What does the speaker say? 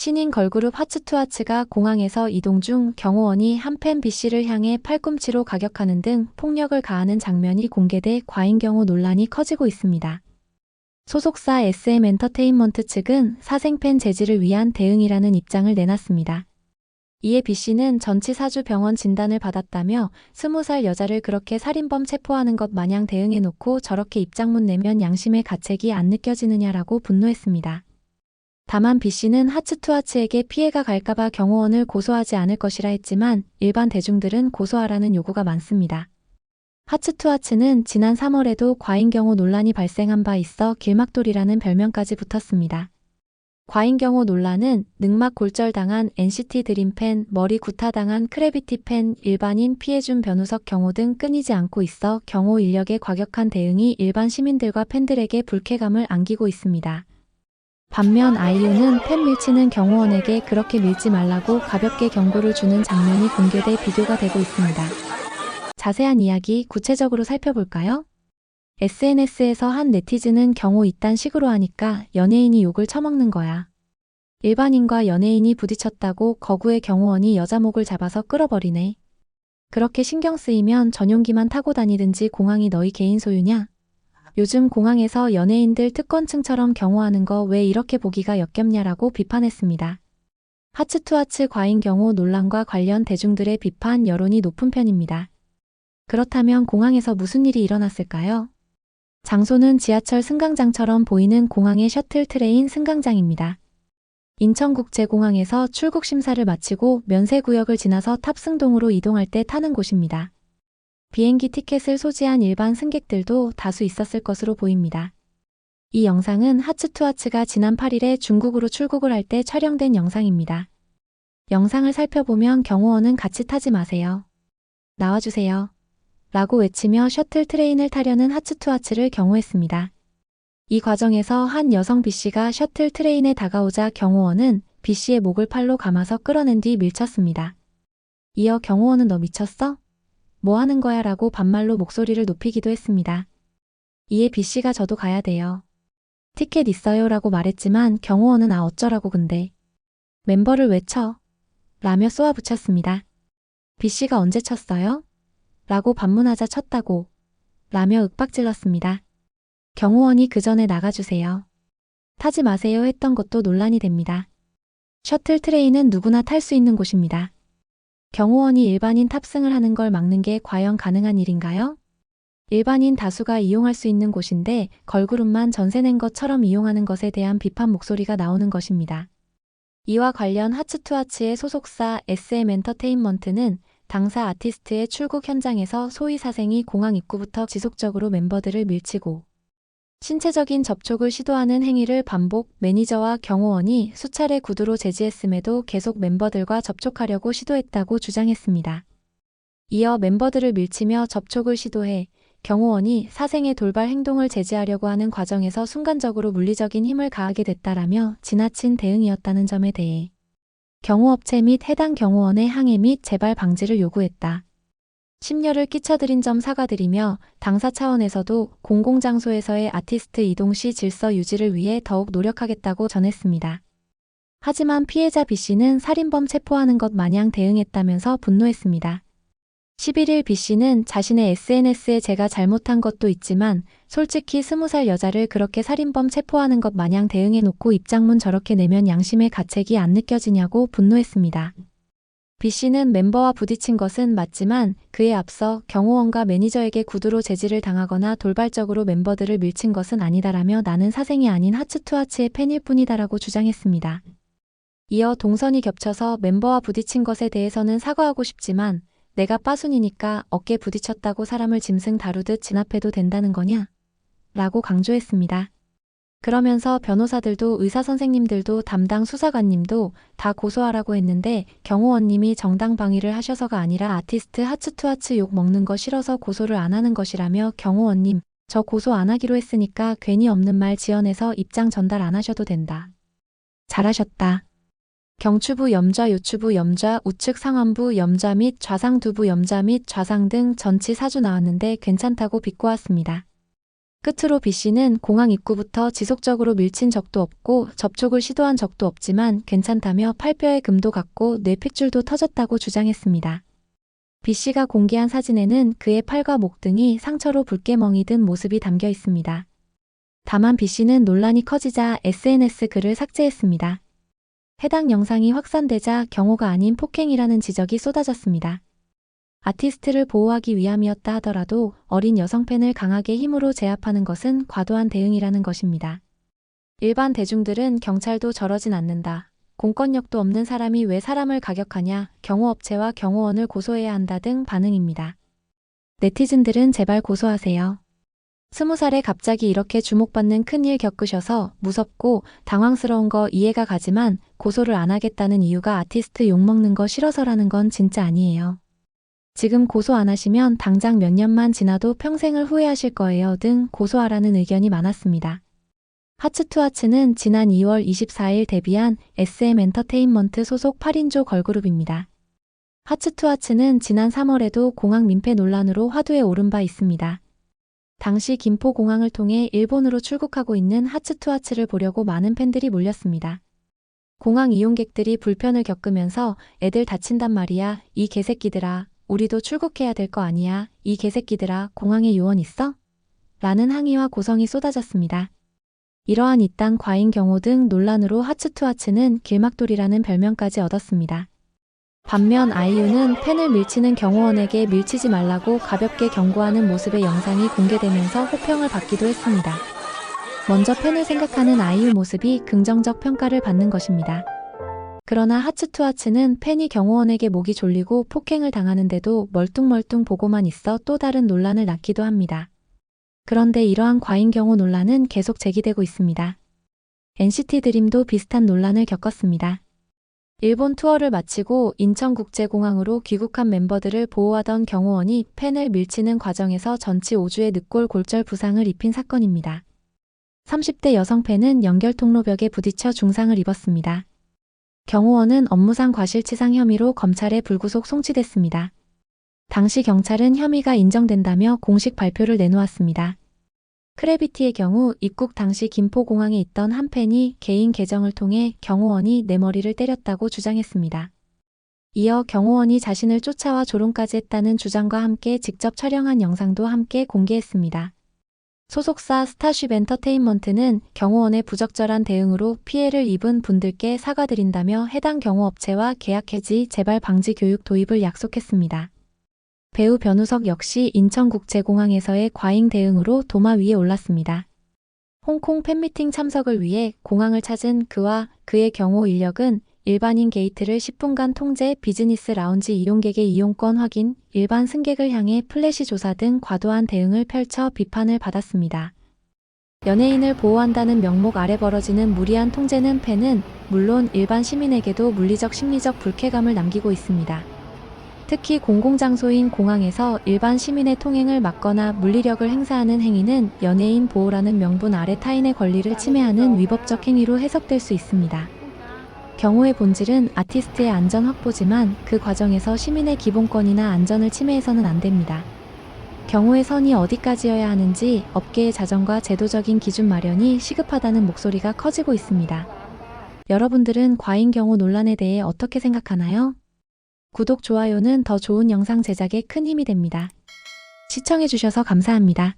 신인 걸그룹 하츠투하츠가 공항에서 이동 중 경호원이 한 팬 B씨를 향해 팔꿈치로 가격하는 등 폭력을 가하는 장면이 공개돼 과잉 경호 논란이 커지고 있습니다. 소속사 SM엔터테인먼트 측은 사생 팬 제지를 위한 대응이라는 입장을 내놨습니다. 이에 B씨는 전치 4주 병원 진단을 받았다며 20살 여자를 그렇게 살인범 체포하는 것 마냥 대응해놓고 저렇게 입장문 내면 양심의 가책이 안 느껴지느냐라고 분노했습니다. 다만 B씨는 하츠투하츠에게 피해가 갈까봐 경호원을 고소하지 않을 것이라 했지만 일반 대중들은 고소하라는 요구가 많습니다. 하츠투하츠는 지난 3월에도 과잉 경호 논란이 발생한 바 있어 길막돌이라는 별명까지 붙었습니다. 과잉 경호 논란은 늑막 골절당한 NCT 드림 팬, 머리 구타당한 크래비티 팬, 일반인 피해준 변우석 경호 등 끊이지 않고 있어 경호 인력의 과격한 대응이 일반 시민들과 팬들에게 불쾌감을 안기고 있습니다. 반면 아이유는 팬 밀치는 경호원에게 그렇게 밀지 말라고 가볍게 경고를 주는 장면이 공개돼 비교가 되고 있습니다. 자세한 이야기 구체적으로 살펴볼까요? SNS에서 한 네티즌은 경호 이딴 식으로 하니까 연예인이 욕을 처먹는 거야. 일반인과 연예인이 부딪혔다고 거구의 경호원이 여자 목을 잡아서 끌어버리네. 그렇게 신경 쓰이면 전용기만 타고 다니든지 공항이 너희 개인 소유냐? 요즘 공항에서 연예인들 특권층처럼 경호하는 거 왜 이렇게 보기가 역겹냐라고 비판했습니다. 하츠투하츠 과잉 경호 논란과 관련 대중들의 비판 여론이 높은 편입니다. 그렇다면 공항에서 무슨 일이 일어났을까요? 장소는 지하철 승강장처럼 보이는 공항의 셔틀 트레인 승강장입니다. 인천국제공항에서 출국 심사를 마치고 면세구역을 지나서 탑승동으로 이동할 때 타는 곳입니다. 비행기 티켓을 소지한 일반 승객들도 다수 있었을 것으로 보입니다. 이 영상은 하츠투하츠가 지난 8일에 중국으로 출국을 할 때 촬영된 영상입니다. 영상을 살펴보면 경호원은 같이 타지 마세요. 나와주세요. 라고 외치며 셔틀 트레인을 타려는 하츠투하츠를 경호했습니다. 이 과정에서 한 여성 B씨가 셔틀 트레인에 다가오자 경호원은 B씨의 목을 팔로 감아서 끌어낸 뒤 밀쳤습니다. 이어 경호원은 너 미쳤어? 뭐 하는 거야? 라고 반말로 목소리를 높이기도 했습니다. 이에 B씨가 저도 가야 돼요. 티켓 있어요? 라고 말했지만 경호원은 어쩌라고 근데. 멤버를 왜 쳐? 라며 쏘아붙였습니다. B씨가 언제 쳤어요? 라고 반문하자 쳤다고. 라며 윽박질렀습니다. 경호원이 그 전에 나가주세요. 타지 마세요 했던 것도 논란이 됩니다. 셔틀 트레인은 누구나 탈 수 있는 곳입니다. 경호원이 일반인 탑승을 하는 걸 막는 게 과연 가능한 일인가요? 일반인 다수가 이용할 수 있는 곳인데 걸그룹만 전세 낸 것처럼 이용하는 것에 대한 비판 목소리가 나오는 것입니다. 이와 관련 하츠투하츠의 소속사 SM엔터테인먼트는 당사 아티스트의 출국 현장에서 소희 사생이 공항 입구부터 지속적으로 멤버들을 밀치고 신체적인 접촉을 시도하는 행위를 반복, 매니저와 경호원이 수차례 구두로 제지했음에도 계속 멤버들과 접촉하려고 시도했다고 주장했습니다. 이어 멤버들을 밀치며 접촉을 시도해 경호원이 사생의 돌발 행동을 제지하려고 하는 과정에서 순간적으로 물리적인 힘을 가하게 됐다라며 지나친 대응이었다는 점에 대해 경호업체 및 해당 경호원의 항해 및 재발 방지를 요구했다. 심려를 끼쳐드린 점 사과드리며 당사 차원에서도 공공장소에서의 아티스트 이동 시 질서 유지를 위해 더욱 노력하겠다고 전했습니다. 하지만 피해자 B씨는 살인범 체포하는 것 마냥 대응했다면서 분노했습니다. 11일 B씨는 자신의 SNS에 제가 잘못한 것도 있지만 솔직히 20살 여자를 그렇게 살인범 체포하는 것 마냥 대응해놓고 입장문 저렇게 내면 양심의 가책이 안 느껴지냐고 분노했습니다. B씨는 멤버와 부딪힌 것은 맞지만 그에 앞서 경호원과 매니저에게 구두로 제지를 당하거나 돌발적으로 멤버들을 밀친 것은 아니다라며 나는 사생이 아닌 하츠투하츠의 팬일 뿐이다라고 주장했습니다. 이어 동선이 겹쳐서 멤버와 부딪힌 것에 대해서는 사과하고 싶지만 내가 빠순이니까 어깨 부딪혔다고 사람을 짐승 다루듯 진압해도 된다는 거냐? 라고 강조했습니다. 그러면서 변호사들도 의사선생님들도 담당 수사관님도 다 고소하라고 했는데 경호원님이 정당 방위를 하셔서가 아니라 아티스트 하츠투하츠 욕 먹는 거 싫어서 고소를 안 하는 것이라며 경호원님 저 고소 안 하기로 했으니까 괜히 없는 말 지어내서 입장 전달 안 하셔도 된다. 잘하셨다. 경추부 염좌 요추부 염좌 우측 상완부 염좌 및 좌상 두부 염좌 및 좌상 등 전치 4주 나왔는데 괜찮다고 비꼬았습니다. 끝으로 B씨는 공항 입구부터 지속적으로 밀친 적도 없고 접촉을 시도한 적도 없지만 괜찮다며 팔뼈에 금도 갔고 뇌핏줄도 터졌다고 주장했습니다. B씨가 공개한 사진에는 그의 팔과 목 등이 상처로 붉게 멍이 든 모습이 담겨 있습니다. 다만 B씨는 논란이 커지자 SNS 글을 삭제했습니다. 해당 영상이 확산되자 경호가 아닌 폭행이라는 지적이 쏟아졌습니다. 아티스트를 보호하기 위함이었다 하더라도 어린 여성 팬을 강하게 힘으로 제압하는 것은 과도한 대응이라는 것입니다. 일반 대중들은 경찰도 저러진 않는다. 공권력도 없는 사람이 왜 사람을 가격하냐, 경호업체와 경호원을 고소해야 한다 등 반응입니다. 네티즌들은 제발 고소하세요. 20살에 갑자기 이렇게 주목받는 큰일 겪으셔서 무섭고 당황스러운 거 이해가 가지만 고소를 안 하겠다는 이유가 아티스트 욕먹는 거 싫어서라는 건 진짜 아니에요. 지금 고소 안 하시면 당장 몇 년만 지나도 평생을 후회하실 거예요 등 고소하라는 의견이 많았습니다. 하츠투하츠는 지난 2월 24일 데뷔한 SM 엔터테인먼트 소속 8인조 걸그룹입니다. 하츠투하츠는 지난 3월에도 공항 민폐 논란으로 화두에 오른 바 있습니다. 당시 김포공항을 통해 일본으로 출국하고 있는 하츠투하츠를 보려고 많은 팬들이 몰렸습니다. 공항 이용객들이 불편을 겪으면서 애들 다친단 말이야, 이 개새끼들아. 우리도 출국해야 될 거 아니야. 이 개새끼들아, 공항에 요원 있어? 라는 항의와 고성이 쏟아졌습니다. 이러한 이딴 과잉 경호 등 논란으로 하츠투하츠는 길막돌이라는 별명까지 얻었습니다. 반면 아이유는 팬을 밀치는 경호원에게 밀치지 말라고 가볍게 경고하는 모습의 영상이 공개되면서 호평을 받기도 했습니다. 먼저 팬을 생각하는 아이유 모습이 긍정적 평가를 받는 것입니다. 그러나 하츠투하츠는 팬이 경호원에게 목이 졸리고 폭행을 당하는데도 멀뚱멀뚱 보고만 있어 또 다른 논란을 낳기도 합니다. 그런데 이러한 과잉 경호 논란은 계속 제기되고 있습니다. NCT 드림도 비슷한 논란을 겪었습니다. 일본 투어를 마치고 인천국제공항으로 귀국한 멤버들을 보호하던 경호원이 팬을 밀치는 과정에서 전치 5주의 늑골 골절 부상을 입힌 사건입니다. 30대 여성 팬은 연결통로 벽에 부딪혀 중상을 입었습니다. 경호원은 업무상 과실치상 혐의로 검찰에 불구속 송치됐습니다. 당시 경찰은 혐의가 인정된다며 공식 발표를 내놓았습니다. 크래비티의 경우 입국 당시 김포공항에 있던 한 팬이 개인 계정을 통해 경호원이 내 머리를 때렸다고 주장했습니다. 이어 경호원이 자신을 쫓아와 조롱까지 했다는 주장과 함께 직접 촬영한 영상도 함께 공개했습니다. 소속사 스타쉽 엔터테인먼트는 경호원의 부적절한 대응으로 피해를 입은 분들께 사과드린다며 해당 경호업체와 계약 해지, 재발 방지 교육 도입을 약속했습니다. 배우 변우석 역시 인천국제공항에서의 과잉 대응으로 도마 위에 올랐습니다. 홍콩 팬미팅 참석을 위해 공항을 찾은 그와 그의 경호 인력은 일반인 게이트를 10분간 통제, 비즈니스 라운지 이용객의 이용권 확인, 일반 승객을 향해 플래시 조사 등 과도한 대응을 펼쳐 비판을 받았습니다. 연예인을 보호한다는 명목 아래 벌어지는 무리한 통제는 팬은 물론 일반 시민에게도 물리적 심리적 불쾌감을 남기고 있습니다. 특히 공공장소인 공항에서 일반 시민의 통행을 막거나 물리력을 행사하는 행위는 연예인 보호라는 명분 아래 타인의 권리를 침해하는 위법적 행위로 해석될 수 있습니다. 경호의 본질은 아티스트의 안전 확보지만 그 과정에서 시민의 기본권이나 안전을 침해해서는 안 됩니다. 경호의 선이 어디까지여야 하는지 업계의 자정과 제도적인 기준 마련이 시급하다는 목소리가 커지고 있습니다. 여러분들은 과잉 경호 논란에 대해 어떻게 생각하나요? 구독, 좋아요는 더 좋은 영상 제작에 큰 힘이 됩니다. 시청해주셔서 감사합니다.